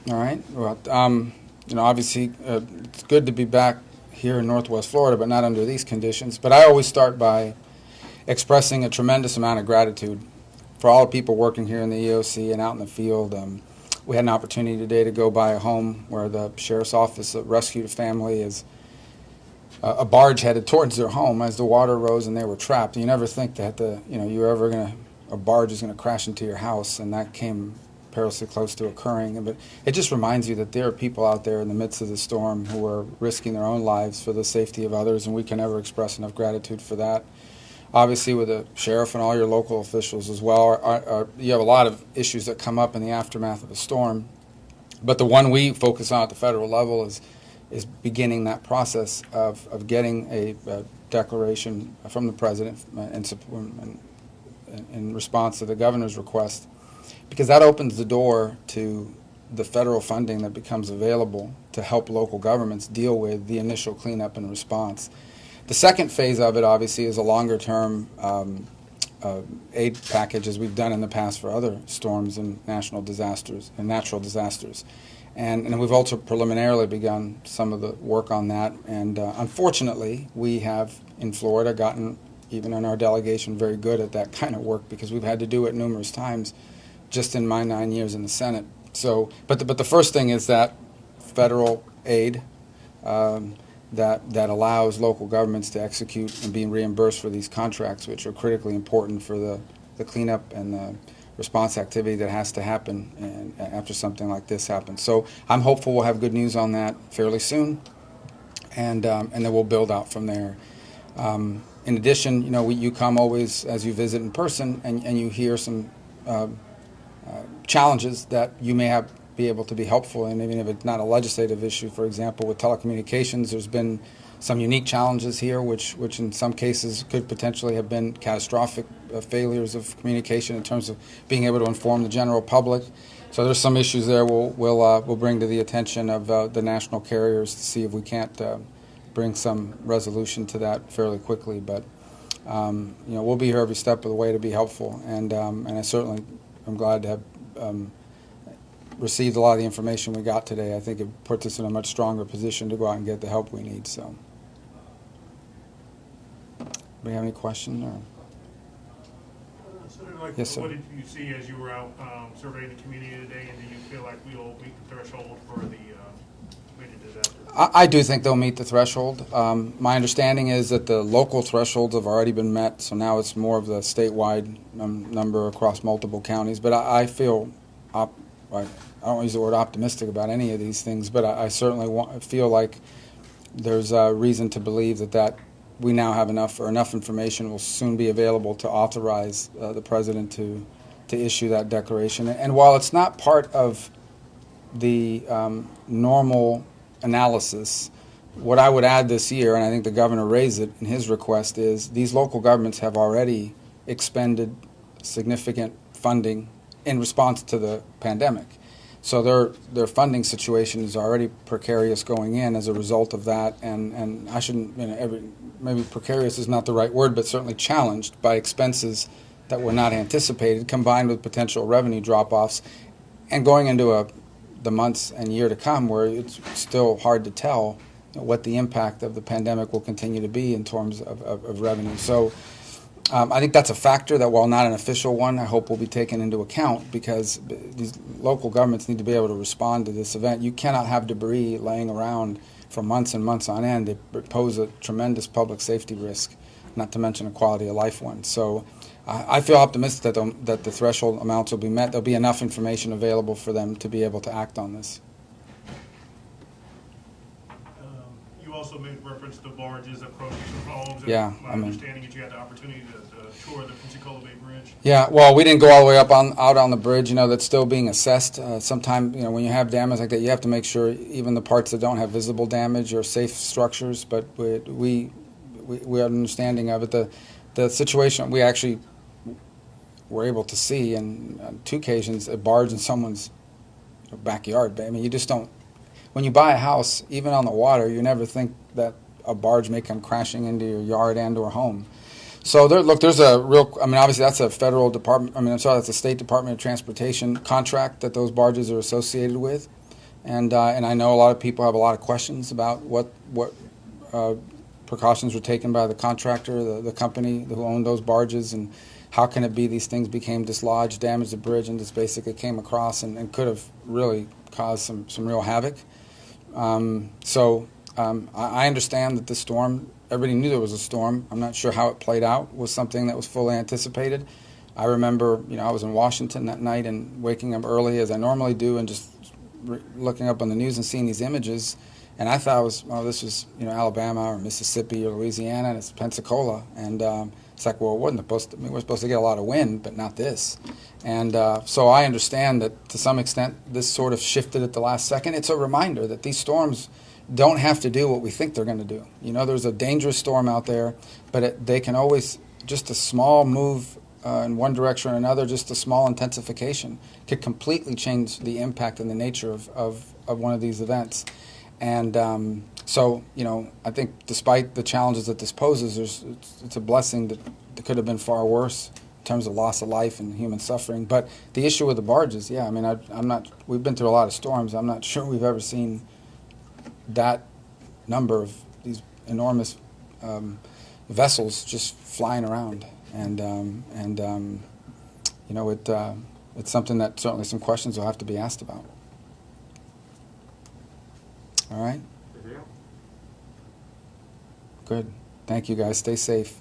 All right. Well, obviously, it's good to be back here in Northwest Florida, but not under these conditions. But I always start by expressing a tremendous amount of gratitude for all the people working here in the EOC and out in the field. We had an opportunity today to go by a home where the sheriff's office rescued a family as a barge headed towards their home as the water rose and they were trapped. And you never think that a barge is going to crash into your house, and that came perilously close to occurring. But it just reminds you that there are people out there in the midst of the storm who are risking their own lives for the safety of others, and we can never express enough gratitude for that. Obviously, with the sheriff and all your local officials as well, you have a lot of issues that come up in the aftermath of a storm. But the one we focus on at the federal level is beginning that process of getting a declaration from the president in response to the governor's request, because that opens the door to the federal funding that becomes available to help local governments deal with the initial cleanup and response. The second phase of it, obviously, is a longer-term aid package, as we've done in the past for other storms and national disasters and natural disasters. And we've also preliminarily begun some of the work on that. And unfortunately, we have, in Florida, gotten, even in our delegation, very good at that kind of work, because we've had to do it numerous times just in my 9 years in the Senate. So, but the first thing is that federal aid that allows local governments to execute and be reimbursed for these contracts, which are critically important for the cleanup and the response activity that has to happen after something like this happens. So I'm hopeful we'll have good news on that fairly soon, and then we'll build out from there. In addition, you come always as you visit in person, and you hear some challenges that you may be able to be helpful in, even if it's not a legislative issue. For example, with telecommunications, there's been some unique challenges here, which in some cases could potentially have been catastrophic failures of communication in terms of being able to inform the general public. So there's some issues there we'll bring to the attention of the national carriers to see if we can't bring some resolution to that fairly quickly. But we'll be here every step of the way to be helpful, and I certainly am glad to have received a lot of the information we got today. I think it puts us in a much stronger position to go out and get the help we need. So, do we have any questions? Yes, sir. What did you see as you were out surveying the community today, and do you feel like we'll meet the threshold for the major disaster? I do think they'll meet the threshold. My understanding is that the local thresholds have already been met, so now it's more of the statewide number across multiple counties. But I feel, I don't want to use the word optimistic about any of these things, but I certainly feel like there's a reason to believe that we now have enough information will soon be available to authorize the president to issue that declaration. And while it's not part of the normal analysis, what I would add this year, and I think the governor raised it in his request, is these local governments have already expended significant funding in response to the pandemic. So their funding situation is already precarious going in as a result of that, and I shouldn't, maybe precarious is not the right word, but certainly challenged by expenses that were not anticipated, combined with potential revenue drop-offs, and going into the months and year to come where it's still hard to tell what the impact of the pandemic will continue to be in terms of revenue. So I think that's a factor that, while not an official one, I hope will be taken into account, because these local governments need to be able to respond to this event. You cannot have debris laying around for months and months on end. It pose a tremendous public safety risk, not to mention a quality of life one. So I feel optimistic that the threshold amounts will be met. There'll be enough information available for them to be able to act on this. You also made reference to barges approaching some homes. Yeah, my understanding is you had the opportunity to tour the Pensacola Bay Bridge. Yeah, well, we didn't go all the way out on the bridge. That's still being assessed. Sometimes, when you have damage like that, you have to make sure even the parts that don't have visible damage are safe structures. But we have an understanding of it. The situation, we actually were able to see on two occasions a barge in someone's backyard. I mean, you just don't. When you buy a house, even on the water, you never think that a barge may come crashing into your yard and or home. So there's a real, obviously that's a federal department, that's a State Department of Transportation contract that those barges are associated with. and I know a lot of people have a lot of questions about what precautions were taken by the contractor, the company who owned those barges, and how can it be these things became dislodged, damaged the bridge, and just basically came across and could have really caused some real havoc. I understand that this storm, everybody knew there was a storm. I'm not sure how it played out, was something that was fully anticipated. I remember, I was in Washington that night and waking up early as I normally do and just looking up on the news and seeing these images. And I thought this was, Alabama or Mississippi or Louisiana, and it's Pensacola. And it's like, well, it wasn't supposed to, we're supposed to get a lot of wind, but not this. And so I understand that to some extent this sort of shifted at the last second. It's a reminder that these storms don't have to do what we think they're going to do. There's a dangerous storm out there, but they can always, just a small move in one direction or another, just a small intensification could completely change the impact and the nature of one of these events. And I think despite the challenges that this poses, it's a blessing that it could have been far worse in terms of loss of life and human suffering. But the issue with the barges, we've been through a lot of storms. I'm not sure we've ever seen that number of these enormous vessels just flying around. It's something that certainly some questions will have to be asked about. All right? Good. Thank you, guys. Stay safe.